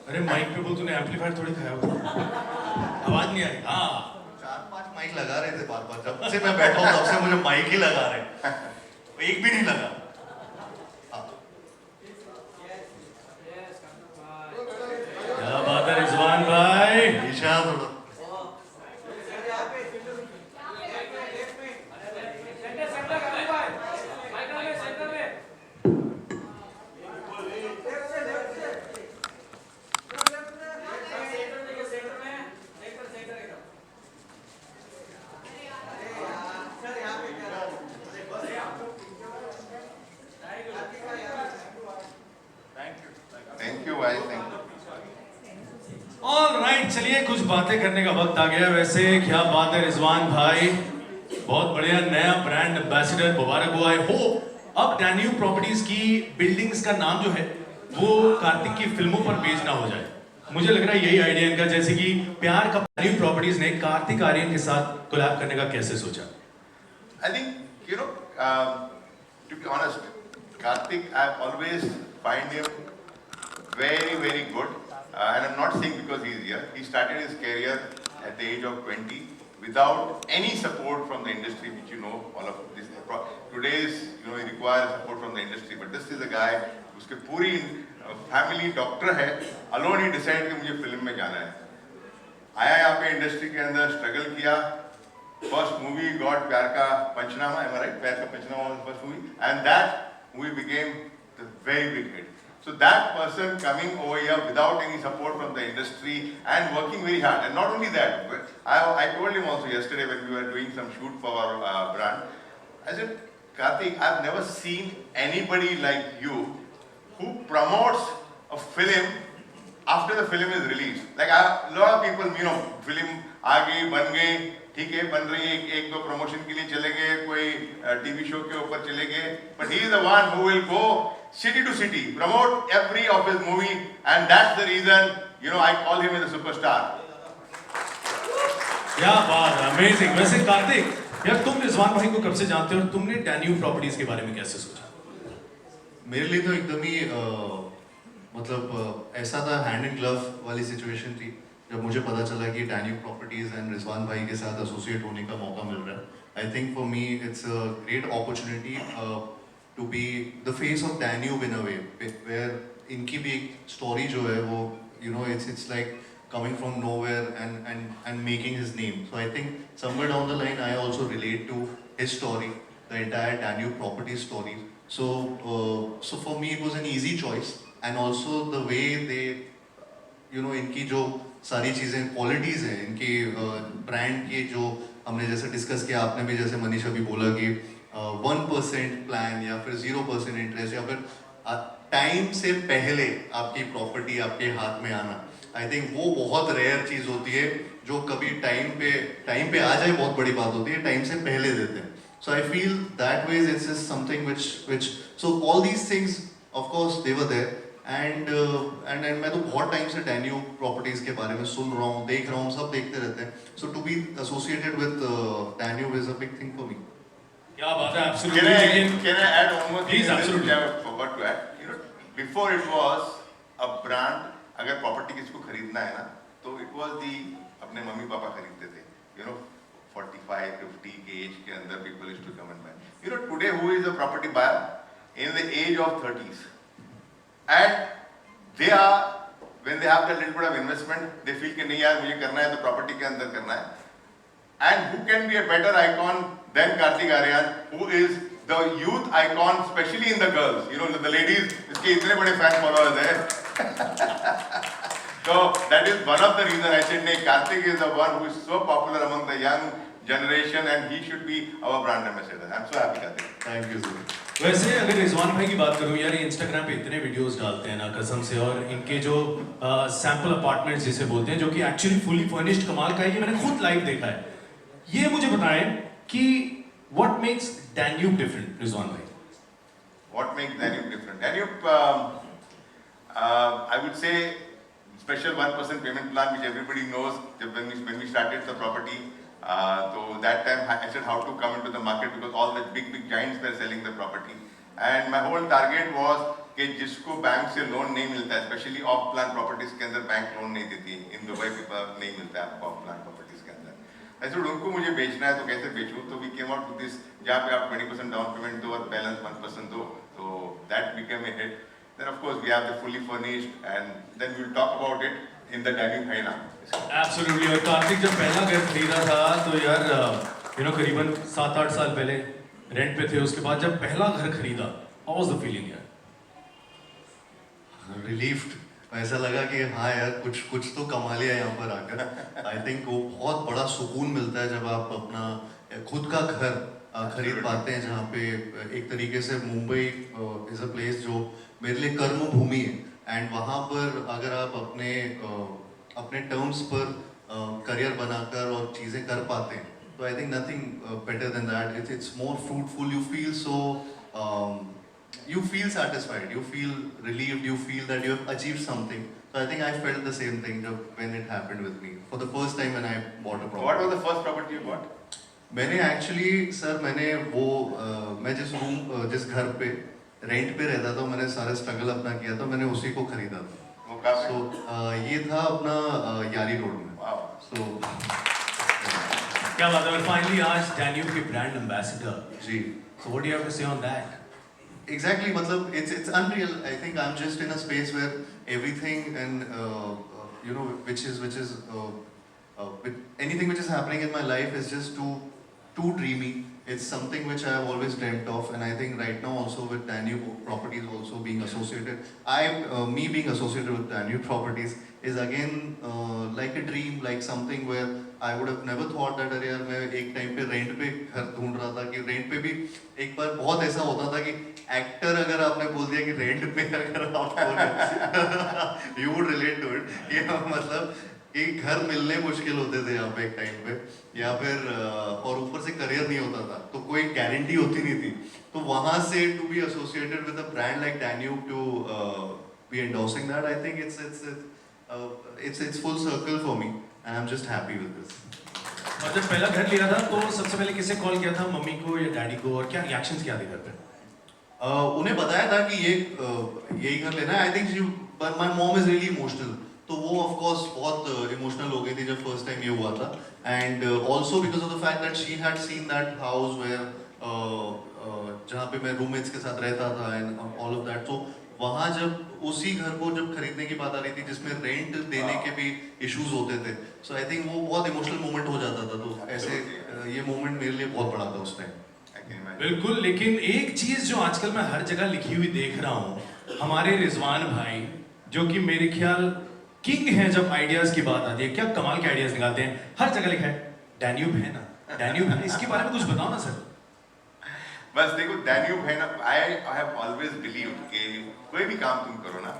अरे माइक पे बोल, तूने एम्पलीफायर थोड़ी खाया होगा, आवाज नहीं आई। हाँ, 4-5 माइक लगा रहे थे बार बार, जब से मैं बैठा हूँ तब से मुझे माइक ही लगा रहे एक भी नहीं लगा। हाँ। क्या बात है रिजवान भाई। ईशान थोड़ा थैंक यू भाई, थैंक यू। ऑलराइट, चलिए कुछ बातें करने का वक्त आ गया। वैसे क्या बात है रिजवान भाई, बहुत बढ़िया, नया ब्रांड एम्बेसडर, मुबारक हो। आई होप अब डैन्यूब प्रॉपर्टीज की बिल्डिंग्स का नाम जो है वो कार्तिक की फिल्मों पर बेस्ड ना हो जाए। मुझे लग रहा है यही आइडिया इनका, जैसे कि प्यार का डैन्यूब प्रॉपर्टीज ने कार्तिक आर्यन के साथ कोलैब करने का कैसे सोचा? I think, to be honest, Karthik, I've always find him very, very good. And I'm not saying because he's here. He started his career at the age of 20 without any support from the industry, which you know, all of this. Today's, he requires support from the industry. But this is a guy उसके पूरी family doctor है, alone he decide कि मुझे film में जाना है। आया यहाँ पे इंडस्ट्री के अंदर, स्ट्रगल किया। फर्स्ट मूवी गॉड प्यार का पंचनामा, am I right? प्यार का पंचनामा was the first movie, and that movie became the very big hit. So that person coming over here without any support from the industry and working very hard, and not only that, but I told him also yesterday when we were doing some shoot for our brand, I said, Karthik, I've never seen anybody like you who promotes a film after the film is released. Like a lot of people, film आ गई, बन गई, ठीक है, बन रही है, एक दो प्रमोशन के लिए चले गए, कोई टीवी शो के ऊपर चले गए, but he is the one who will go city to city, promote every of his movie, and that's the reason, I call him as a superstar. क्या बात है, अमेजिंग। वैसे कार्तिक यार, तुम रिजवान भाई को कब से जानते हो और तुमने डैन्यूब प्रॉपर्टीज के बारे में कैसे सोचा? मेरे लिए तो एकदम ही मतलब ऐसा था, हैंड इन ग्लव वाली सिचुएशन थी जब मुझे पता चला कि डैन्यूब प्रॉपर्टीज एंड रिजवान भाई के साथ एसोसिएट होने का मौका मिल रहा है। I think for me it's a great opportunity to be the face of Danube in a way, where इनकी भी एक स्टोरी जो है वो it's like coming from nowhere and making his name. So I think somewhere down the line I also relate to his story, the entire Danube property story. So for me it was an easy choice, and also the way they इनकी जो सारी चीज़ें qualities हैं इनकी brand की, जो हमने जैसे डिस्कस किया, आपने भी जैसे मनीषा भी बोला कि 1% प्लान या फिर 0% इंटरेस्ट या फिर टाइम से पहले आपकी प्रॉपर्टी आपके हाथ में आना, आई थिंक वो बहुत रेयर चीज़ होती है। जो कभी टाइम पे आ जाए बहुत बड़ी बात होती है, टाइम से पहले देते हैं। So I feel that ways it's is something which so all these things of course they were there, and मैं तो बहुत टाइम से डैन्यूब प्रॉपर्टीज के बारे में सुन रहा हूँ, देख रहा हूँ, सब देखते रहते हैं। So to be associated with Danube is a big thing for me. क्या बात है, Can I add one more thing? Please, absolutely. I forgot to add. Before it was a brand. अगर प्रॉपर्टी किसको खरीदना है ना, तो इट वाज दी अपने मम्मी पापा खरीदते थे, 45-50 के एज के अंदर people used to come and buy. Today who is a property buyer in the age of 30s, and they are when they have that little bit of investment, they feel कि नहीं यार मुझे करना है तो property के अंदर करना है। And who can be a better icon than Karthik Aaryan, who is the youth icon, especially in the girls. The ladies, इसके इतने बड़े fan followers हैं। So that is one of the reason I said, नहीं, Karthik is the one who is so popular among the young generation, and he should be our brand ambassador. I'm so happy, Karthik. Thank you sir. वैसे अगर रिजवान भाई की बात करूं यार, ये Instagram पे इतने वीडियोस डालते हैं ना कसम से, और इनके जो सैंपल अपार्टमेंट्स जिसे बोलते हैं, जो कि एक्चुअली फुली फर्निश्ड कमाल का है, ये मैंने खुद लाइव देखा है। ये मुझे बताएं कि what makes Danube different, Rizwan भाई? What makes Danube different? Danube, I would say, special 1% payment plan, which everybody knows. When we started the property, so that time I said how to come into the market because all the big giants were selling the property, and my whole target was कि जिसको bank से loan नहीं मिलता, specially of plan properties के अंदर bank loan नहीं देती, in Dubai people नहीं मिलता है आपको ऑफ प्लान प्रॉपर्टीज के अंदर। ऐसे उनको मुझे बेचना है तो कैसे बेचूं, तो we came out with this, जहाँ पे आप 20% डाउन पेमेंट दो और बैलेंस 1% दो, तो that became a hit. Then of course we have the fully furnished and then we will talk about it in the dining हाइना। एब्सोल्युटली। और कार्तिक जब पहला घर खरीदा था तो यार करीबन 7-8 साल पहले रेंट पे थे, उसके बाद जब पहला घर खरीदा, हाउ वाज द फीलिंग यार? रिलीफ्ड। ऐसा लगा कि हाँ यार कुछ कुछ तो कमा लिया यहाँ पर आकर। आई थिंक वो बहुत बड़ा सुकून मिलता है जब आप अपना खुद का घर खरीद पाते हैं, जहाँ पे एक तरीके से मुंबई इज़ अ प्लेस जो मेरे लिए कर्म भूमि है, एंड वहाँ पर अगर आप अपने टर्म्स पर करियर बनाकर और चीज़ें कर पाते हैं, तो I think nothing better than that. It's more fruitful, you feel so you feel satisfied, you feel relieved, you feel that you have achieved something. So I think I felt the same thing when it happened with me for the first time when I bought a property. What was the first property you bought? मैंने actually sir मैंने वो मैं जिस घर पे rent पे रहता था, मैंने सारा स्ट्रगल अपना किया था, मैंने उसी को खरीदा था। वो कहाँ पे? So ये था अपना यारी रोड में। Wow. So क्या बात है। और फाइनली आज डैन्यूब के ब्रांड एम्बेसडर। जी। So what do you have to say on that? Exactly, matlab, it's unreal. I think I'm just in a space where everything and which is with anything which is happening in my life is just too dreamy. It's something which I have always dreamt of, and I think right now also with Danube Properties also being associated, me being associated with Danube Properties is again like a dream, like something where I would have never thought that अरे यार मैं एक time पे rent पे घर ढूंढ रहा था, कि रेंट पे भी एक बार बहुत ऐसा होता था कि एक्टर अगर आपने बोल दिया कि रेंट पे अगर आप you would relate to it, कि मतलब कि घर मिलने मुश्किल होते थे यहाँ पे एक टाइम पे, या फिर और ऊपर से करियर नहीं होता था, तो कोई गारंटी होती नहीं थी। तो वहाँ से to be associated with a brand like Danube to be endorsing that, I think it's full circle for me and I'm just happy with this. और जब पहला घर लिया था तो सबसे पहले किसे कॉल किया था, मम्मी को या डैडी को, और क्या रिएक्शंस क्या थे घर पे? उन्हें बताया था कि यही घर लेना है। I think my mom is really emotional, तो वो ऑफ कोर्स बहुत इमोशनल हो गई थी जब फर्स्ट टाइम ये हुआ था, and also because of the fact that she had seen that house where जहाँ पे मैं रूममेट्स के साथ रहता था एंड ऑल ऑफ दैट। तो वहाँ जब उसी घर को जब खरीदने की बात आ रही थी जिसमें रेंट देने के भी इश्यूज होते थे, सो आई थिंक वो बहुत इमोशनल मोमेंट हो जाता था। तो ऐसे ये मोमेंट मेरे लिए बहुत बड़ा था उस टाइम। बिल्कुल। लेकिन एक चीज जो आजकल मैं हर जगह लिखी हुई देख रहा हूँ, हमारे रिजवान भाई जो कि मेरे ख्याल किंग हैं जब आइडियाज की बात आती है, क्या कमाल के आइडियाज निकालते हैं। हर जगह लिखा है डैन्यूब है ना, डैन्यूब है ना, इसके बारे में कुछ बताओ ना सर। बस देखो डैन्यूब है ना, आई हैव ऑलवेज बिलीव्ड कि कोई भी काम तुम करो ना,